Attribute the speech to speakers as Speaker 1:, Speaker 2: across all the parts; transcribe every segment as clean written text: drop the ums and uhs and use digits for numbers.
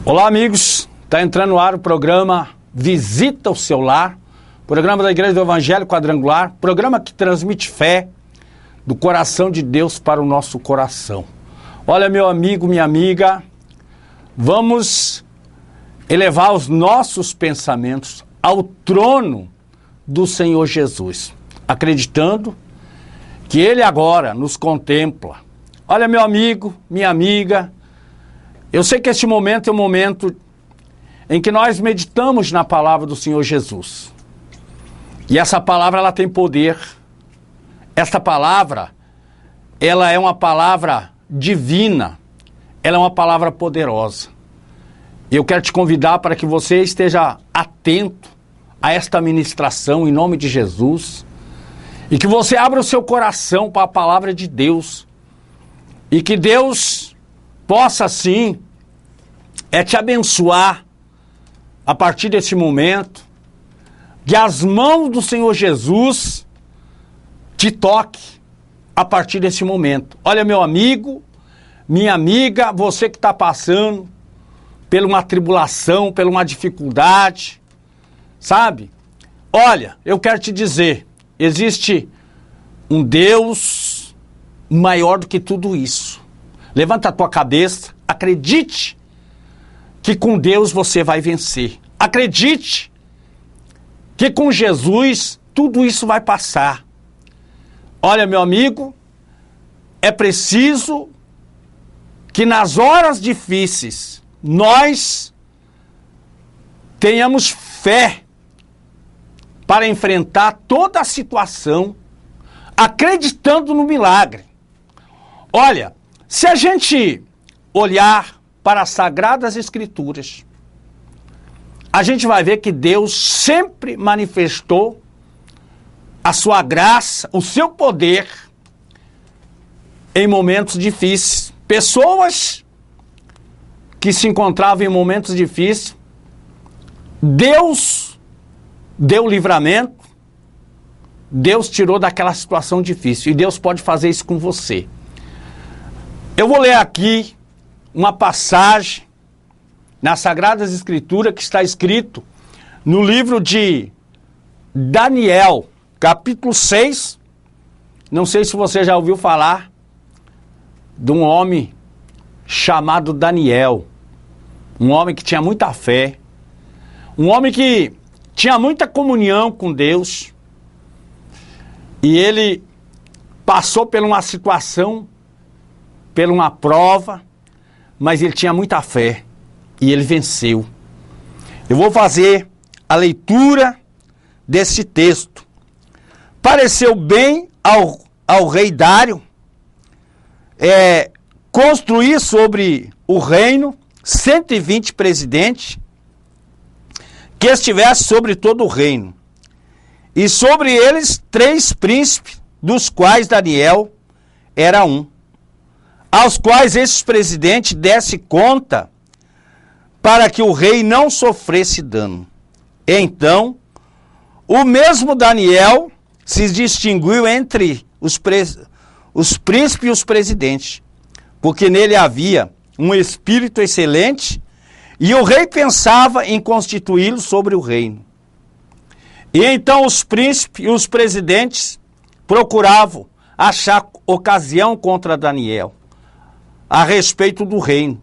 Speaker 1: Olá, amigos, está entrando no ar o programa Visita o Seu Lar, programa da Igreja do Evangelho Quadrangular, programa que transmite fé do coração de Deus para o nosso coração. Olha, meu amigo, minha amiga, vamos elevar os nossos pensamentos ao trono do Senhor Jesus, acreditando que Ele agora nos contempla. Olha, meu amigo, minha amiga, eu sei que este momento é um momento em que nós meditamos na palavra do Senhor Jesus. E essa palavra, ela tem poder. Esta palavra, ela é uma palavra divina. Ela é uma palavra poderosa. Eu quero te convidar para que você esteja atento a esta ministração em nome de Jesus. E que você abra o seu coração para a palavra de Deus. E que Deus possa, sim, te abençoar a partir desse momento, que as mãos do Senhor Jesus te toque a partir desse momento. Olha, meu amigo, minha amiga, você que está passando por uma tribulação, por uma dificuldade, sabe? Olha, eu quero te dizer, existe um Deus maior do que tudo isso. Levanta a tua cabeça, acredite que com Deus você vai vencer. Acredite que com Jesus tudo isso vai passar. Olha, meu amigo, é preciso que nas horas difíceis nós tenhamos fé para enfrentar toda a situação, acreditando no milagre. Olha, se a gente olhar para as Sagradas Escrituras, a gente vai ver que Deus sempre manifestou a sua graça, o seu poder em momentos difíceis. Pessoas que se encontravam em momentos difíceis, Deus deu livramento, Deus tirou daquela situação difícil. E Deus pode fazer isso com você. Eu vou ler aqui uma passagem nas Sagradas Escrituras que está escrito no livro de Daniel, capítulo 6. Não sei se você já ouviu falar de um homem chamado Daniel. Um homem que tinha muita fé. Um homem que tinha muita comunhão com Deus. E ele passou por uma situação, por uma prova, mas ele tinha muita fé e ele venceu. Eu vou fazer a leitura desse texto. Pareceu bem ao rei Dário construir sobre o reino 120 presidentes que estivessem sobre todo o reino, e sobre eles 3 príncipes, dos quais Daniel era um, aos quais esses presidentes dessem conta para que o rei não sofresse dano. Então, o mesmo Daniel se distinguiu entre os príncipes e os presidentes, porque nele havia um espírito excelente, e o rei pensava em constituí-lo sobre o reino. E então os príncipes e os presidentes procuravam achar ocasião contra Daniel a respeito do reino,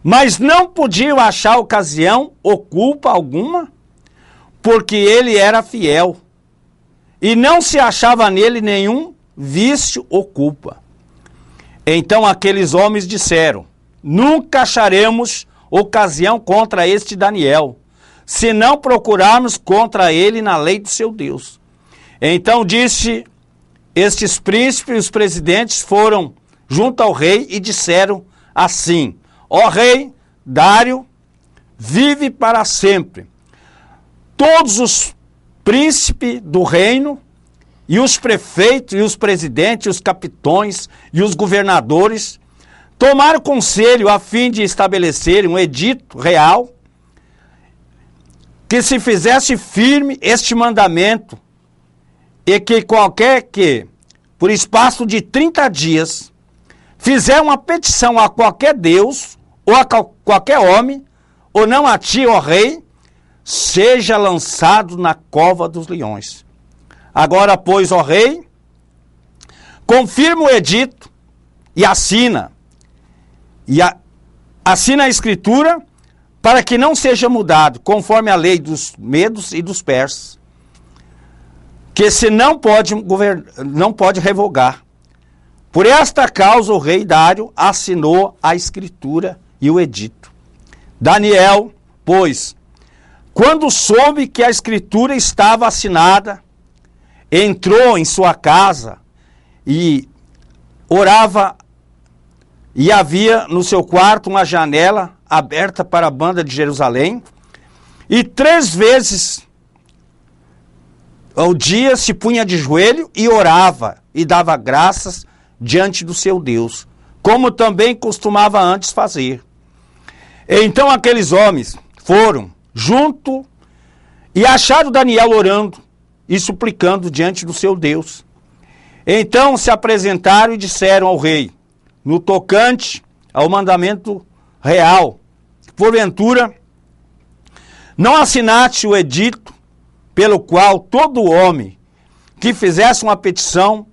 Speaker 1: mas não podiam achar ocasião ou culpa alguma, porque ele era fiel, e não se achava nele nenhum vício ou culpa. Então aqueles homens disseram: nunca acharemos ocasião contra este Daniel, se não procurarmos contra ele na lei do seu Deus. Então disse, estes príncipes e os presidentes foram junto ao rei e disseram assim: ó rei Dário, vive para sempre. Todos os príncipes do reino e os prefeitos, e os presidentes, e os capitões, e os governadores tomaram conselho a fim de estabelecerem um edito real que se fizesse firme este mandamento e que qualquer que, por espaço de 30 dias, fizer uma petição a qualquer Deus ou a qualquer homem, ou não a ti, ó rei, seja lançado na cova dos leões. Agora, pois, ó rei, confirma o edito e assina. Assina a escritura para que não seja mudado, conforme a lei dos medos e dos persas, que se não pode revogar. Por esta causa o rei Dário assinou a escritura e o edito. Daniel, pois, quando soube que a escritura estava assinada, entrou em sua casa e orava, e havia no seu quarto uma janela aberta para a banda de Jerusalém, e 3 vezes ao dia se punha de joelho e orava e dava graças diante do seu Deus, como também costumava antes fazer. Então aqueles homens foram junto e acharam Daniel orando e suplicando diante do seu Deus. Então se apresentaram e disseram ao rei, no tocante ao mandamento real, porventura, não assinaste o edito pelo qual todo homem que fizesse uma petição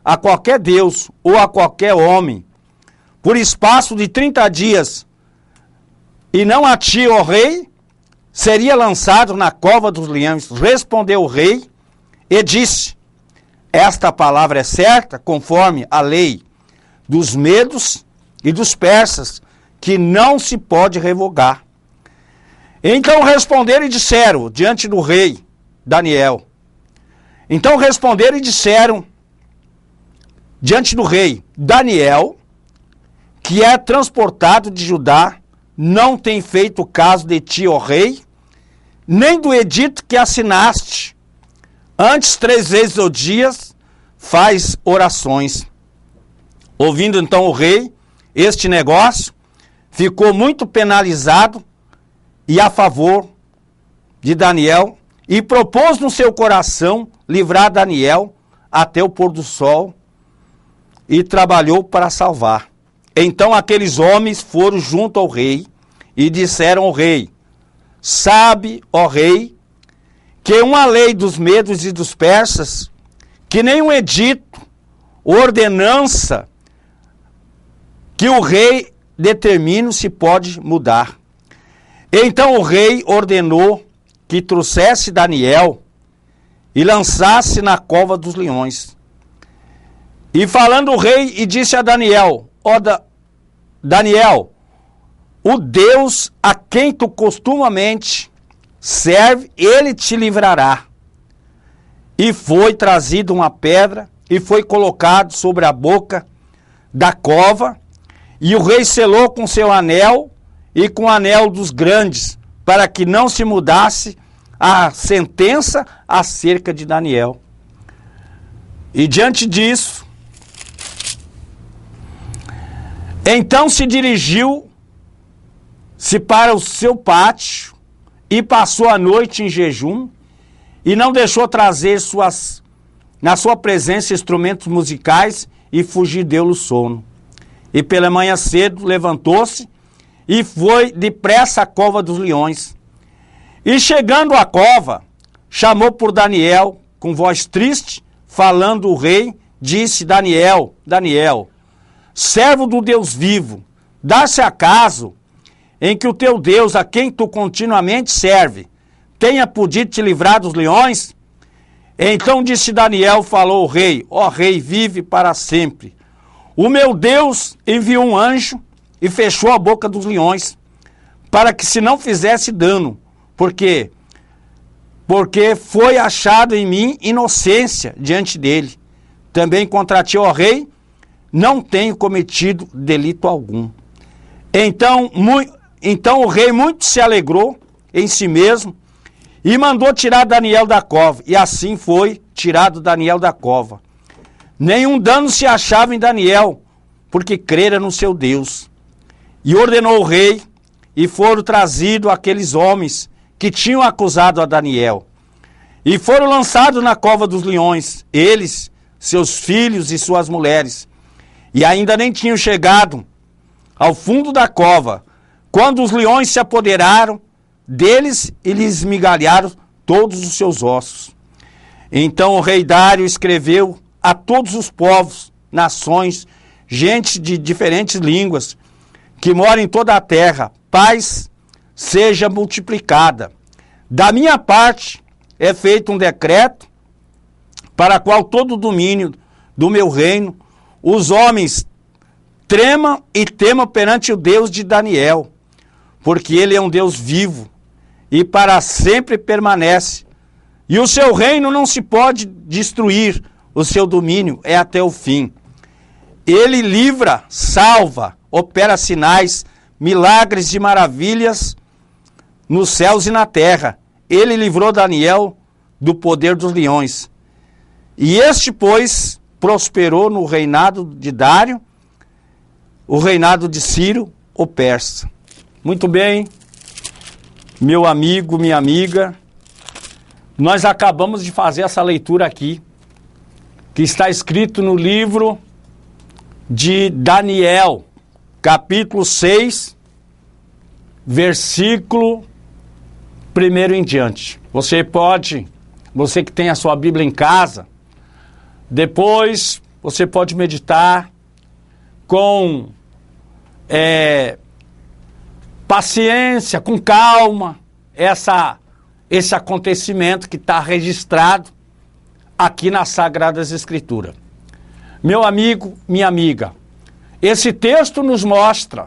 Speaker 1: a qualquer Deus ou a qualquer homem, por espaço de 30 dias, e não a ti, ó rei, seria lançado na cova dos leões. Respondeu o rei e disse, esta palavra é certa, conforme a lei dos medos e dos persas, que não se pode revogar. Então responderam e disseram, diante do rei Daniel, então responderam e disseram, diante do rei Daniel, que é transportado de Judá, não tem feito caso de ti, ó rei, nem do edito que assinaste. Antes 3 vezes ao dia faz orações. Ouvindo então o rei este negócio, ficou muito penalizado e a favor de Daniel, e propôs no seu coração livrar Daniel até o pôr do sol, e trabalhou para salvar. Então aqueles homens foram junto ao rei e disseram ao rei, sabe, ó rei, que uma lei dos medos e dos persas, que nem um edito, ordenança, que o rei determina se pode mudar. Então o rei ordenou que trouxesse Daniel e lançasse na cova dos leões. E falando o rei, e disse a Daniel, Daniel, o Deus a quem tu costumamente serve, ele te livrará. E foi trazido uma pedra, e foi colocado sobre a boca da cova, e o rei selou com seu anel, e com o anel dos grandes, para que não se mudasse a sentença acerca de Daniel. E diante disso, então se dirigiu-se para o seu pátio e passou a noite em jejum e não deixou trazer na sua presença instrumentos musicais e fugir deu-lhe o sono. E pela manhã cedo levantou-se e foi depressa à cova dos leões. E chegando à cova, chamou por Daniel com voz triste, falando o rei, disse, Daniel, Daniel, servo do Deus vivo, dá-se acaso em que o teu Deus, a quem tu continuamente serve, tenha podido te livrar dos leões? Então disse Daniel, falou o rei, ó rei, vive para sempre. O meu Deus enviou um anjo e fechou a boca dos leões, para que se não fizesse dano, porque foi achado em mim inocência diante dele. Também contra ti, ó rei, não tenho cometido delito algum. Então o rei muito se alegrou em si mesmo e mandou tirar Daniel da cova. E assim foi tirado Daniel da cova. Nenhum dano se achava em Daniel, porque crera no seu Deus. E ordenou o rei, e foram trazidos aqueles homens que tinham acusado a Daniel. E foram lançados na cova dos leões, eles, seus filhos e suas mulheres. E ainda nem tinham chegado ao fundo da cova, quando os leões se apoderaram deles e lhes esmigalharam todos os seus ossos. Então o rei Dário escreveu a todos os povos, nações, gente de diferentes línguas, que moram em toda a terra: paz seja multiplicada. Da minha parte é feito um decreto, para qual todo o domínio do meu reino, os homens tremam e temam perante o Deus de Daniel, porque ele é um Deus vivo e para sempre permanece. E o seu reino não se pode destruir, o seu domínio é até o fim. Ele livra, salva, opera sinais, milagres e maravilhas nos céus e na terra. Ele livrou Daniel do poder dos leões. E este, pois, prosperou no reinado de Dário, o reinado de Ciro, o persa. Muito bem, meu amigo, minha amiga, nós acabamos de fazer essa leitura aqui, que está escrito no livro de Daniel, capítulo 6, versículo 1 em diante. Você que tem a sua Bíblia em casa, depois você pode meditar com paciência, com calma, esse acontecimento que está registrado aqui nas Sagradas Escrituras. Meu amigo, minha amiga, esse texto nos mostra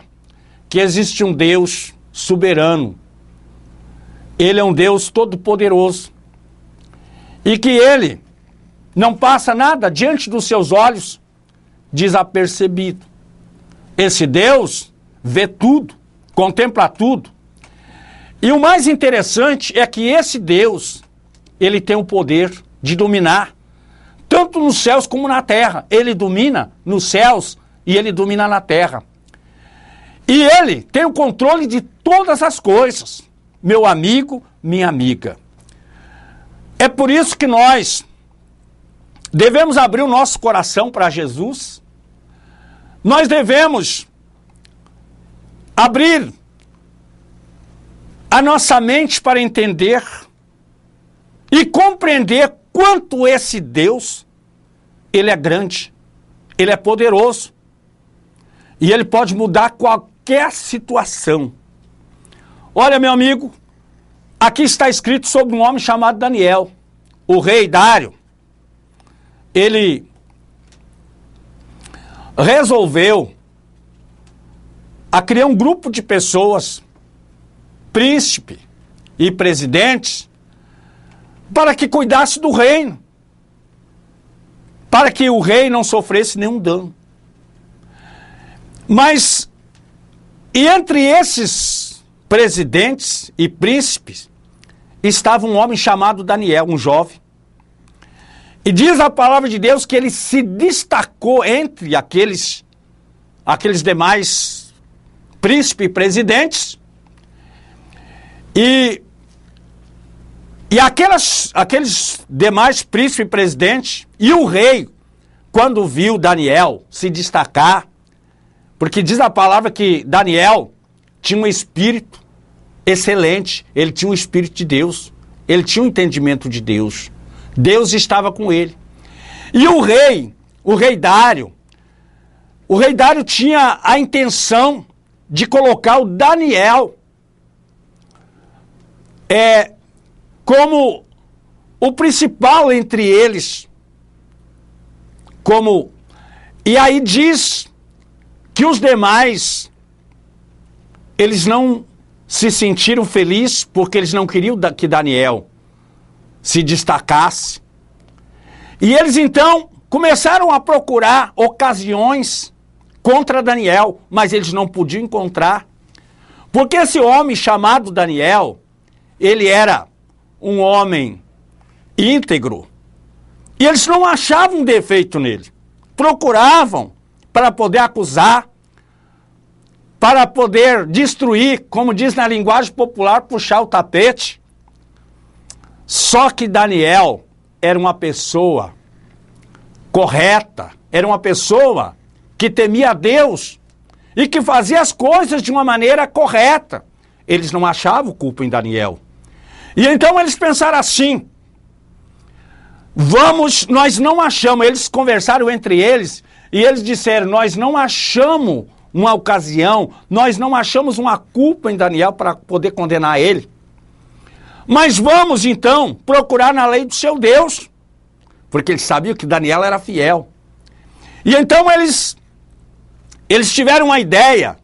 Speaker 1: que existe um Deus soberano. Ele é um Deus todo-poderoso. E que ele não passa nada diante dos seus olhos desapercebido. Esse Deus vê tudo, contempla tudo. E o mais interessante é que esse Deus, ele tem o poder de dominar, tanto nos céus como na terra. Ele domina nos céus e ele domina na terra. E ele tem o controle de todas as coisas, meu amigo, minha amiga. É por isso que nós devemos abrir o nosso coração para Jesus. Nós devemos abrir a nossa mente para entender e compreender quanto esse Deus, ele é grande, ele é poderoso e ele pode mudar qualquer situação. Olha, meu amigo, aqui está escrito sobre um homem chamado Daniel. O rei Dário, ele resolveu criar um grupo de pessoas, príncipe e presidentes, para que cuidasse do reino, para que o rei não sofresse nenhum dano. Mas, e entre esses presidentes e príncipes, estava um homem chamado Daniel, um jovem. E diz a palavra de Deus que ele se destacou entre aqueles demais príncipes e presidentes. E aqueles demais príncipes e presidentes, e o rei, quando viu Daniel se destacar, porque diz a palavra que Daniel tinha um espírito excelente, ele tinha um espírito de Deus, ele tinha um entendimento de Deus, Deus estava com ele. E o rei Dário tinha a intenção de colocar o Daniel como o principal entre eles, e aí diz que os demais, eles não se sentiram felizes porque eles não queriam que Daniel se destacasse. E eles então começaram a procurar ocasiões contra Daniel, mas eles não podiam encontrar, porque esse homem chamado Daniel, ele era um homem íntegro, E eles não achavam defeito nele. Procuravam para poder acusar, para poder destruir, como diz na linguagem popular, puxar o tapete. Só que Daniel era uma pessoa correta, era uma pessoa que temia a Deus e que fazia as coisas de uma maneira correta. Eles não achavam culpa em Daniel. E então eles pensaram assim, nós não achamos, eles conversaram entre eles e eles disseram, nós não achamos uma ocasião, nós não achamos uma culpa em Daniel para poder condenar ele. Mas vamos então procurar na lei do seu Deus, porque eles sabiam que Daniel era fiel. E então eles tiveram uma ideia,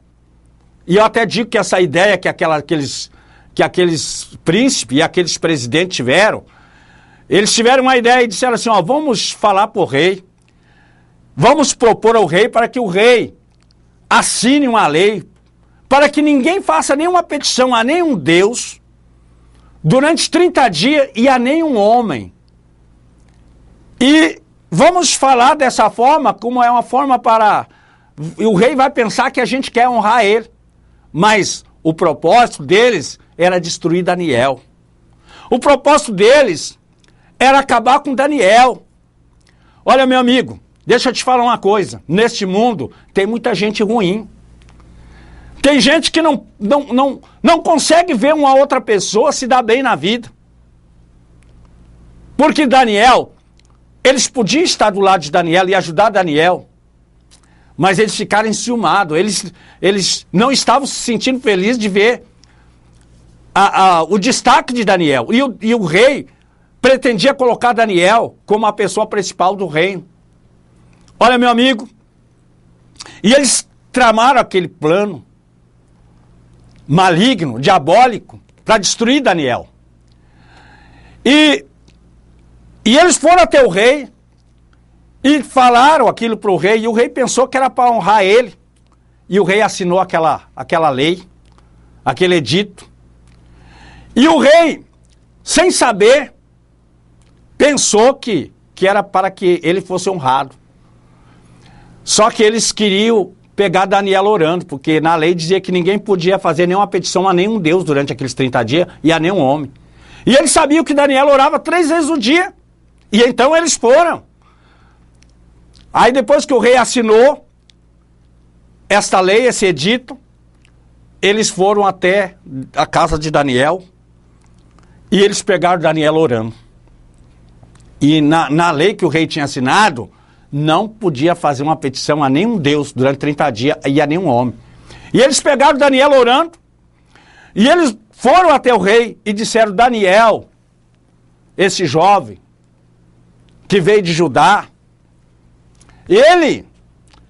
Speaker 1: e eu até digo que essa ideia que aqueles príncipes e aqueles presidentes tiveram, eles tiveram uma ideia e disseram assim, ó, vamos falar para o rei, vamos propor ao rei para que o rei assine uma lei, para que ninguém faça nenhuma petição a nenhum Deus, durante 30 dias e a nenhum homem. E vamos falar dessa forma, como é uma forma para... O rei vai pensar que a gente quer honrar ele. Mas o propósito deles era destruir Daniel. O propósito deles era acabar com Daniel. Olha, meu amigo, deixa eu te falar uma coisa. Neste mundo tem muita gente ruim. Tem gente que não consegue ver uma outra pessoa se dar bem na vida. Porque Daniel, eles podiam estar do lado de Daniel e ajudar Daniel, mas eles ficaram enciumados. Eles não estavam se sentindo felizes de ver o destaque de Daniel. E o rei pretendia colocar Daniel como a pessoa principal do reino. Olha, meu amigo, e eles tramaram aquele plano maligno, diabólico, para destruir Daniel. E eles foram até o rei e falaram aquilo para o rei, e o rei pensou que era para honrar ele. E o rei assinou aquela lei, aquele edito. E o rei, sem saber, pensou que era para que ele fosse honrado. Só que eles queriam pegar Daniel orando, porque na lei dizia que ninguém podia fazer nenhuma petição a nenhum Deus durante aqueles 30 dias e a nenhum homem. E eles sabiam que Daniel orava 3 vezes no dia. E então eles foram. Aí depois que o rei assinou esta lei, esse edito, eles foram até a casa de Daniel e eles pegaram Daniel orando. E na lei que o rei tinha assinado, não podia fazer uma petição a nenhum Deus durante 30 dias e a nenhum homem. E eles pegaram Daniel orando, e eles foram até o rei e disseram, Daniel, esse jovem que veio de Judá, ele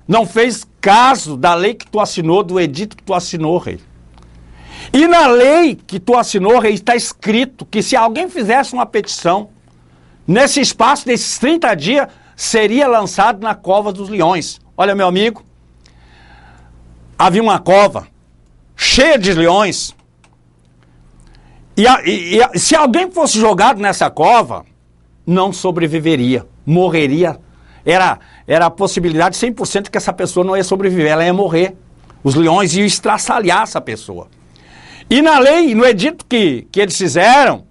Speaker 1: não fez caso da lei que tu assinou, do edito que tu assinou, rei. E na lei que tu assinou, rei, está escrito que se alguém fizesse uma petição, nesse espaço desses 30 dias, seria lançado na cova dos leões. Olha, meu amigo, havia uma cova cheia de leões. E se alguém fosse jogado nessa cova, não sobreviveria, morreria. Era a possibilidade 100% que essa pessoa não ia sobreviver, ela ia morrer. Os leões iam estraçalhar essa pessoa. E na lei, no edito que eles fizeram,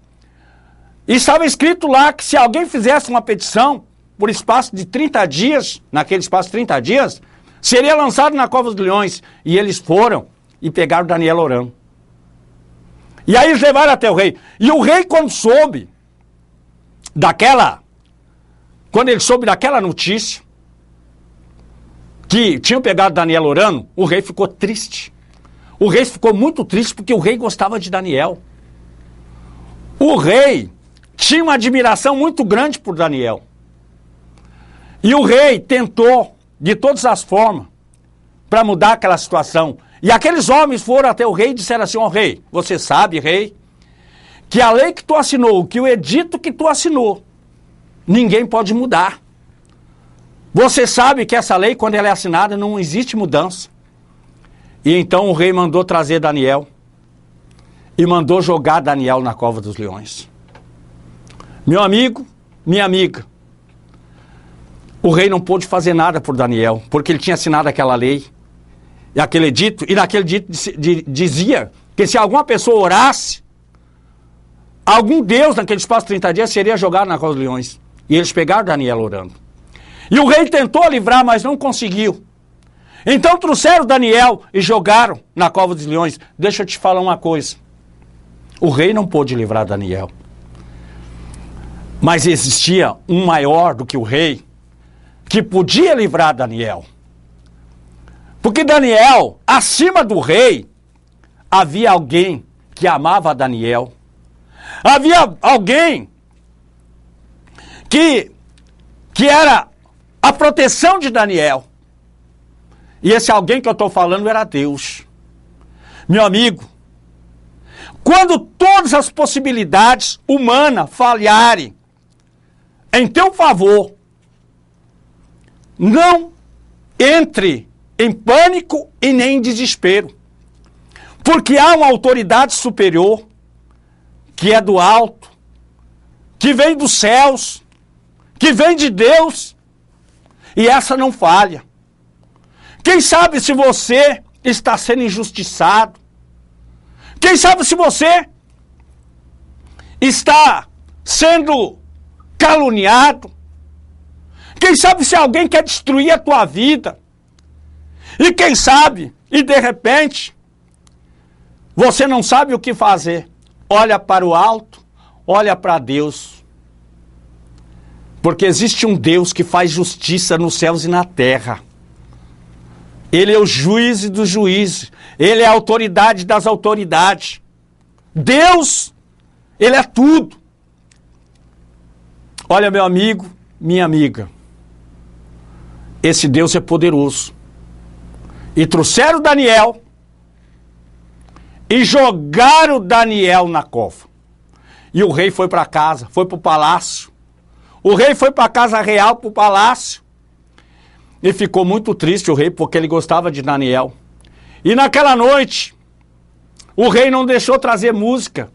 Speaker 1: estava escrito lá que se alguém fizesse uma petição por espaço de 30 dias, naquele espaço de 30 dias, seria lançado na cova dos leões. E eles foram e pegaram Daniel orando. E aí eles levaram até o rei. E o rei, quando ele soube daquela notícia, que tinham pegado Daniel orando, o rei ficou triste. O rei ficou muito triste porque o rei gostava de Daniel. O rei tinha uma admiração muito grande por Daniel. E o rei tentou, de todas as formas, para mudar aquela situação. E aqueles homens foram até o rei e disseram assim, ó rei, você sabe, rei, que a lei que tu assinou, que o edito que tu assinou, ninguém pode mudar. Você sabe que essa lei, quando ela é assinada, não existe mudança. E então o rei mandou trazer Daniel e mandou jogar Daniel na cova dos leões. Meu amigo, minha amiga, o rei não pôde fazer nada por Daniel, porque ele tinha assinado aquela lei, e aquele edito, e naquele dito dizia que se alguma pessoa orasse, algum deus naquele espaço de 30 dias seria jogado na cova dos leões. E eles pegaram Daniel orando. E o rei tentou livrar, mas não conseguiu. Então trouxeram Daniel e jogaram na cova dos leões. Deixa eu te falar uma coisa. O rei não pôde livrar Daniel. Mas existia um maior do que o rei, que podia livrar Daniel. Porque Daniel, acima do rei, havia alguém que amava Daniel. Havia alguém que era a proteção de Daniel. E esse alguém que eu estou falando era Deus. Meu amigo, quando todas as possibilidades humanas falharem em teu favor, não entre em pânico e nem em desespero. Porque há uma autoridade superior, que é do alto, que vem dos céus, que vem de Deus, e essa não falha. Quem sabe se você está sendo injustiçado? Quem sabe se você está sendo caluniado? Quem sabe se alguém quer destruir a tua vida? E quem sabe, e de repente, você não sabe o que fazer. Olha para o alto, olha para Deus. Porque existe um Deus que faz justiça nos céus e na terra. Ele é o juiz dos juízes. Ele é a autoridade das autoridades. Deus, Ele é tudo. Olha, meu amigo, minha amiga. Esse Deus é poderoso. E trouxeram Daniel e jogaram Daniel na cova. E o rei foi para casa, foi para o palácio. O rei foi para a casa real, para o palácio. E ficou muito triste o rei, porque ele gostava de Daniel. E naquela noite, o rei não deixou trazer música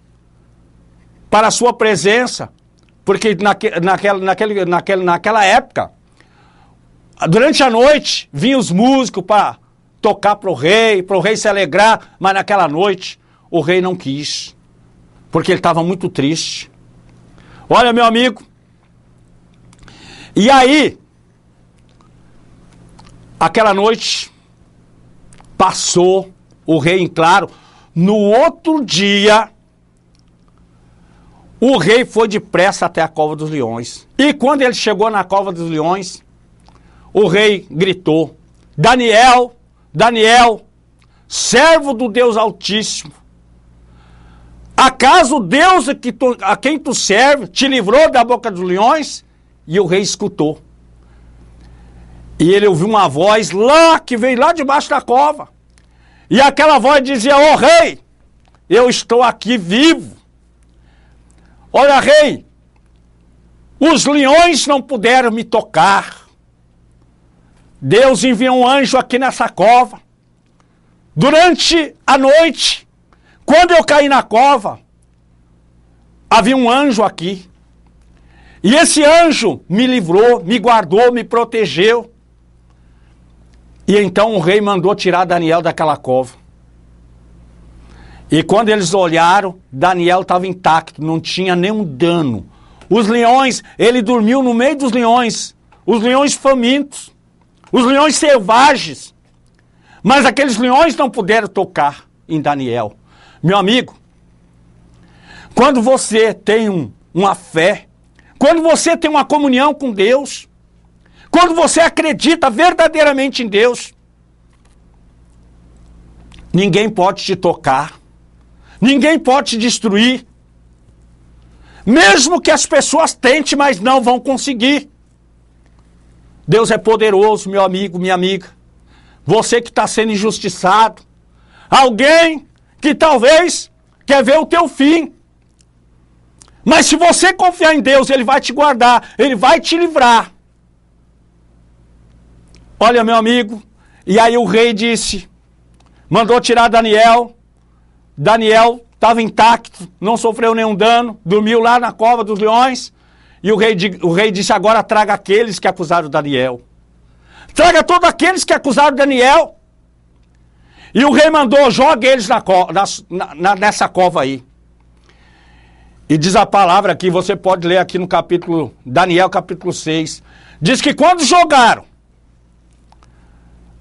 Speaker 1: para a sua presença, porque naquela época, durante a noite, vinham os músicos para tocar para o rei se alegrar, mas naquela noite, o rei não quis, porque ele estava muito triste. Olha, meu amigo, e aí, aquela noite passou, o rei em claro. No outro dia, o rei foi depressa até a cova dos leões. E quando ele chegou na cova dos leões, o rei gritou: Daniel, Daniel, servo do Deus Altíssimo, acaso o Deus a quem tu serves te livrou da boca dos leões? E o rei escutou. E ele ouviu uma voz lá, que veio lá debaixo da cova. E aquela voz dizia: ó rei, eu estou aqui vivo. Olha, rei, os leões não puderam me tocar. Deus enviou um anjo aqui nessa cova. Durante a noite, quando eu caí na cova, havia um anjo aqui. E esse anjo me livrou, me guardou, me protegeu. E então o rei mandou tirar Daniel daquela cova. E quando eles olharam, Daniel estava intacto, não tinha nenhum dano. Os leões, ele dormiu no meio dos leões, os leões famintos, os leões selvagens. Mas aqueles leões não puderam tocar em Daniel. Meu amigo, quando você tem uma fé, quando você tem uma comunhão com Deus, quando você acredita verdadeiramente em Deus, ninguém pode te tocar, ninguém pode te destruir, mesmo que as pessoas tentem, mas não vão conseguir. Deus é poderoso, meu amigo, minha amiga. Você que está sendo injustiçado, alguém que talvez quer ver o teu fim, mas se você confiar em Deus, Ele vai te guardar, Ele vai te livrar. Olha, meu amigo, e aí o rei disse, mandou tirar Daniel. Daniel estava intacto, não sofreu nenhum dano, dormiu lá na cova dos leões. E o rei disse, agora traga aqueles que acusaram Daniel. Traga todos aqueles que acusaram Daniel. E o rei mandou, jogue eles nessa cova aí. E diz a palavra aqui, você pode ler aqui no capítulo, Daniel capítulo 6. Diz que quando jogaram,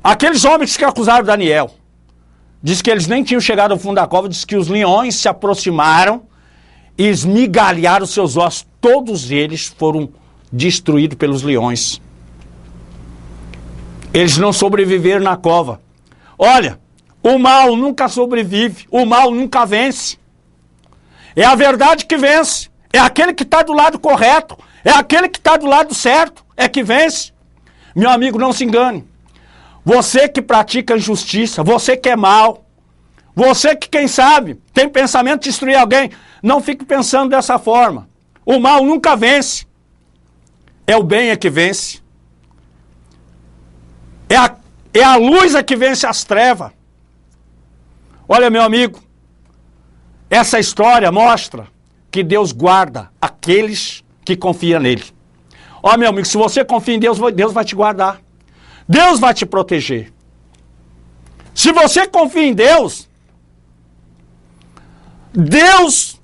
Speaker 1: aqueles homens que acusaram Daniel, diz que eles nem tinham chegado ao fundo da cova, diz que os leões se aproximaram e esmigalharam seus ossos. Todos eles foram destruídos pelos leões. Eles não sobreviveram na cova. Olha, o mal nunca sobrevive, o mal nunca vence. É a verdade que vence, é aquele que está do lado correto, é aquele que está do lado certo, é que vence. Meu amigo, não se engane. Você que pratica injustiça, você que é mal, você que, quem sabe, tem pensamento de destruir alguém, não fique pensando dessa forma. O mal nunca vence. É o bem é que vence. É a luz é que vence as trevas. Olha, meu amigo, essa história mostra que Deus guarda aqueles que confiam nele. Ó, meu amigo, se você confia em Deus, Deus vai te guardar. Deus vai te proteger. Se você confia em Deus, Deus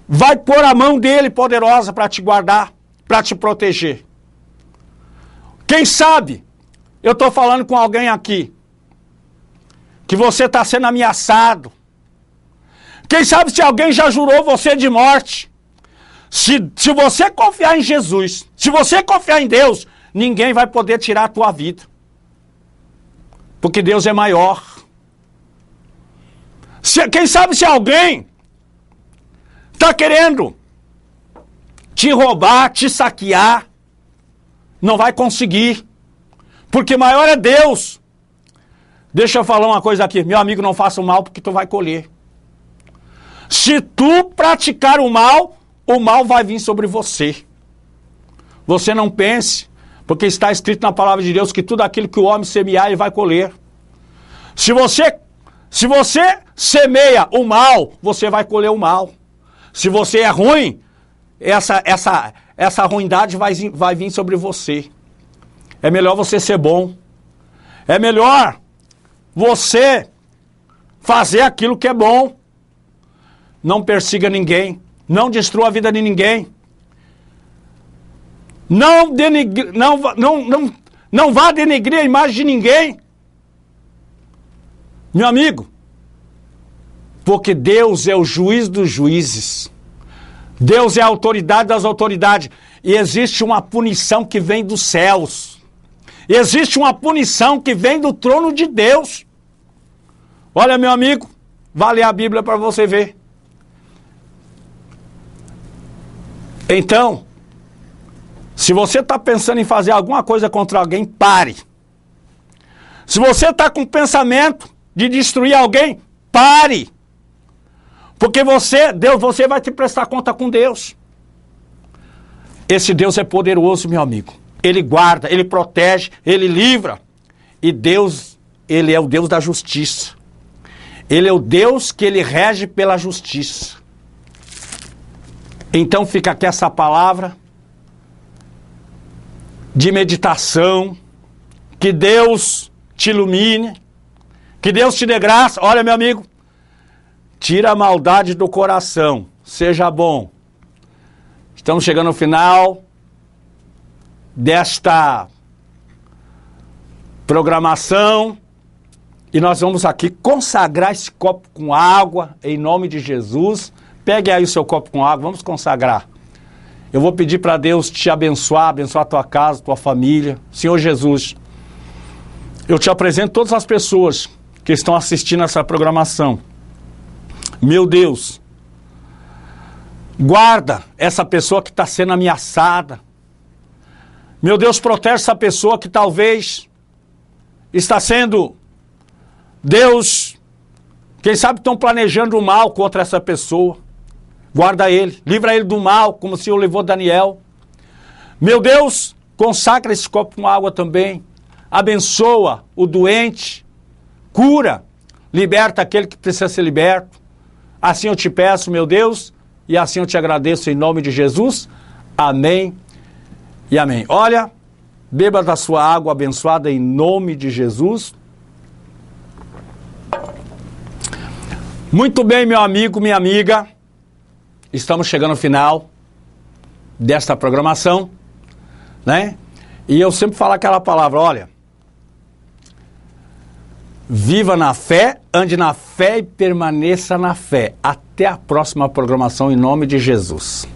Speaker 1: vai pôr a mão dele poderosa para te guardar, para te proteger. Quem sabe, eu estou falando com alguém aqui, que você está sendo ameaçado. Quem sabe se alguém já jurou você de morte. Se você confiar em Jesus, se você confiar em Deus, ninguém vai poder tirar a tua vida. Porque Deus é maior. Quem sabe se alguém está querendo te roubar, te saquear, não vai conseguir. Porque maior é Deus. Deixa eu falar uma coisa aqui. Meu amigo, não faça o mal porque tu vai colher. Se tu praticar o mal vai vir sobre você. Você não pense, porque está escrito na palavra de Deus que tudo aquilo que o homem semear, ele vai colher. Se você semeia o mal, você vai colher o mal. Se você é ruim, essa ruindade vai vir sobre você. É melhor você ser bom. É melhor você fazer aquilo que é bom. Não persiga ninguém. Não destrua a vida de ninguém. Não vá denegrir a imagem de ninguém. Meu amigo, porque Deus é o juiz dos juízes. Deus é a autoridade das autoridades. E existe uma punição que vem dos céus. Existe uma punição que vem do trono de Deus. Olha, meu amigo, vá ler a Bíblia para você ver. Então, se você está pensando em fazer alguma coisa contra alguém, pare. Se você está com pensamento de destruir alguém, pare. Porque você vai te prestar conta com Deus. Esse Deus é poderoso, meu amigo. Ele guarda, ele protege, ele livra. E Deus, ele é o Deus da justiça. Ele é o Deus que ele rege pela justiça. Então fica aqui essa palavra de meditação. Que Deus te ilumine. Que Deus te dê graça. Olha, meu amigo, tira a maldade do coração. Seja bom. Estamos chegando ao final desta programação. E nós vamos aqui consagrar esse copo com água em nome de Jesus. Pegue aí o seu copo com água, vamos consagrar. Eu vou pedir para Deus te abençoar, abençoar a tua casa, tua família. Senhor Jesus, eu te apresento todas as pessoas que estão assistindo essa programação. Meu Deus, guarda essa pessoa que está sendo ameaçada. Meu Deus, protege essa pessoa que talvez está sendo... Deus, quem sabe estão planejando o mal contra essa pessoa. Guarda ele, livra ele do mal, como o Senhor levou Daniel. Meu Deus, consagra esse copo com água também. Abençoa o doente, cura, liberta aquele que precisa ser liberto. Assim eu te peço, meu Deus, e assim eu te agradeço em nome de Jesus. Amém e amém. Olha, beba da sua água abençoada em nome de Jesus. Muito bem, meu amigo, minha amiga. Estamos chegando ao final desta programação, né? E eu sempre falo aquela palavra, olha, viva na fé, ande na fé e permaneça na fé. Até a próxima programação em nome de Jesus.